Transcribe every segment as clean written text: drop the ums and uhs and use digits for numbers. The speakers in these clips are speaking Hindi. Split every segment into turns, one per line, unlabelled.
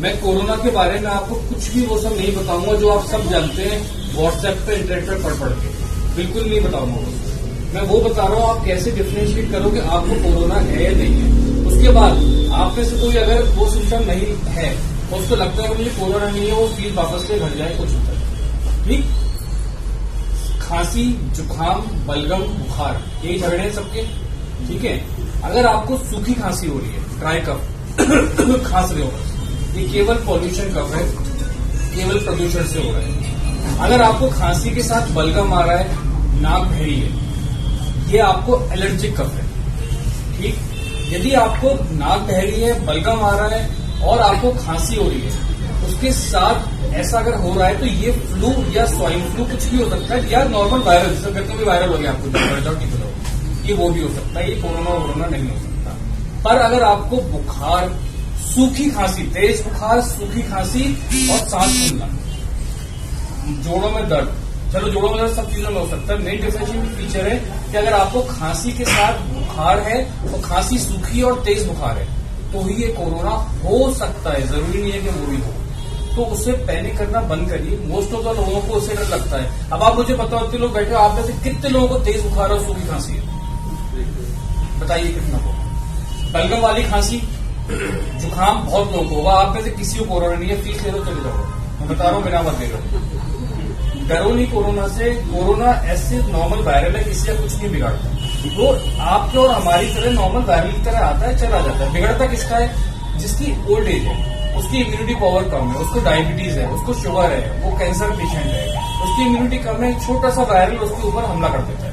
मैं कोरोना के बारे में आपको कुछ भी वो सब नहीं बताऊंगा जो आप सब जानते हैं व्हाट्सएप पे इंटरनेट पे पढ़ के, बिल्कुल नहीं बताऊंगा वो। मैं वो बता रहा हूँ आप कैसे डिफरेंशिएट करो कि आपको कोरोना है या नहीं है। उसके बाद आप में से कोई अगर वो सिम्टम नहीं है, उसको लगता है कि मुझे कोरोना नहीं है, वो फील वापस से घर जाए, कुछ होता है। ठीक, खांसी, जुकाम, बलगम, बुखार, यही झगड़े हैं सबके। ठीक है, अगर आपको सूखी खांसी हो रही है, ड्राई कफ खांस रहे हो, ये केवल पॉल्यूशन कफ है, केवल प्रदूषण से हो रहा है। अगर आपको खांसी के साथ बलगम आ रहा है, नाक बह रही है, ये आपको एलर्जिक कफ है। ठीक, यदि आपको नाक बह रही है, बलगम आ रहा है और आपको खांसी हो रही है, उसके साथ ऐसा अगर हो रहा है तो ये फ्लू या स्वाइन फ्लू कुछ भी हो सकता है, या नॉर्मल वायरल, जिसे कहते हैं वायरल हो गया आपको, ये वो भी हो सकता है, ये कोरोना नहीं हो सकता। पर अगर आपको बुखार, सूखी खांसी, तेज बुखार, सूखी खांसी और सांस फूलना, जोड़ों में दर्द, चलो जोड़ों में दर्द सब चीजों में हो सकता है। मेन डिफरेंशिएटिंग फीचर है कि अगर आपको खांसी के साथ बुखार है तो खांसी सूखी और तेज बुखार है तो ही ये कोरोना हो सकता है, जरूरी नहीं है कि वो भी हो। तो उससे पैनिक करना बंद करिए। मोस्ट ऑफ द लोगों को उससे डर लगता है। अब आप मुझे बताओ, इतने लोग बैठे हो, आप में से कितने लोगों को तेज बुखार और सूखी खांसी है? बताइए कितना को। बलगम वाली खांसी, जुकाम बहुत लोगों को होगा, आप में से किसी को कोरोना नहीं है, फीस ले लो चले जाओ। मैं बता रहा हूँ, बिना मत ले लो, डरो नहीं कोरोना से। कोरोना ऐसे नॉर्मल वायरल है, किसी का कुछ नहीं बिगाड़ता। वो आपके और हमारी तरह नॉर्मल वायरल की तरह आता है, चला जाता है। बिगड़ता किसका है? जिसकी ओल्ड एज है, उसकी इम्यूनिटी पावर कम है, उसको डायबिटीज है, उसको शुगर है, वो कैंसर पेशेंट है, उसकी इम्यूनिटी कम है, छोटा सा वायरल उसके ऊपर हमला कर देता है।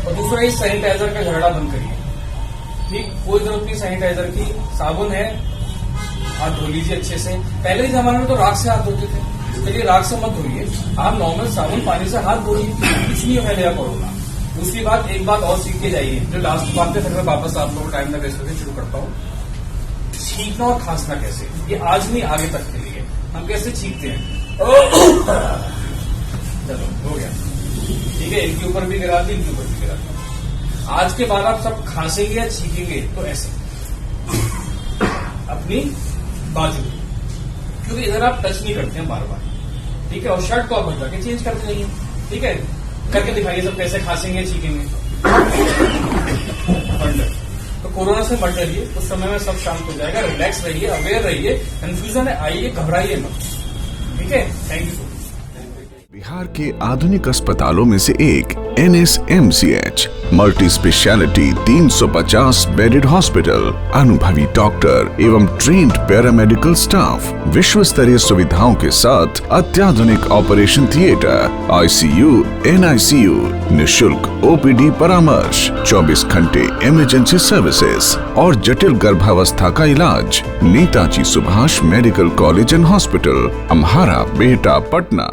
और दूसरा, इस सैनिटाइजर का झगड़ा बंद करिए। ठीक, कोई जरूरत नहीं सैनिटाइजर की, साबुन है, हाथ धो लीजिए अच्छे से। पहले के जमाने में तो राख से हाथ धोते थे, चलिए राख से मत धोइए, आप नॉर्मल साबुन पानी से हाथ धोइए, कुछ नहीं फैलेगा कोरोना। दूसरी बात, एक बात और सीख के जाइए, जो लास्ट बात है, फिर मैं वापस आप लोगों को टाइम ना वेस्ट करके शुरू करता हूँ। छींकना और खांसना कैसे, ये आज नहीं आगे तक के लिए। हम कैसे छींकते हैं? चलो हो गया, ठीक है, इनके ऊपर भी गिरा दी, इनके ऊपर भी गिरा दी। आज के बाद आप सब खांसेंगे या छींकेंगे तो ऐसे अपनी बाजू, क्योंकि इधर आप टच नहीं करते हैं बार बार। ठीक है, और शर्ट को आप बदल के चेंज करते रहिए। ठीक है, करके दिखाइए सब कैसे खांसेंगे छींकेंगे। तो कोरोना से मत डरिए, उस समय में सब शांत हो जाएगा। रिलैक्स रहिए, अवेयर रहिए, कंफ्यूजन है आइए, घबराइए मत। ठीक है, थैंक यू।
बिहार के आधुनिक अस्पतालों में से एक NSMCH multi speciality 350 bedded hospital, अनुभवी डॉक्टर एवं ट्रेन्ड पैरामेडिकल स्टाफ, विश्व स्तरीय सुविधाओं के साथ अत्याधुनिक ऑपरेशन थिएटर, ICU, NICU, निशुल्क OPD परामर्श, 24 घंटे इमरजेंसी सर्विसेज और जटिल गर्भावस्था का इलाज। Netaji Subhash medical college and hospital, Amhara, Bihta, Patna.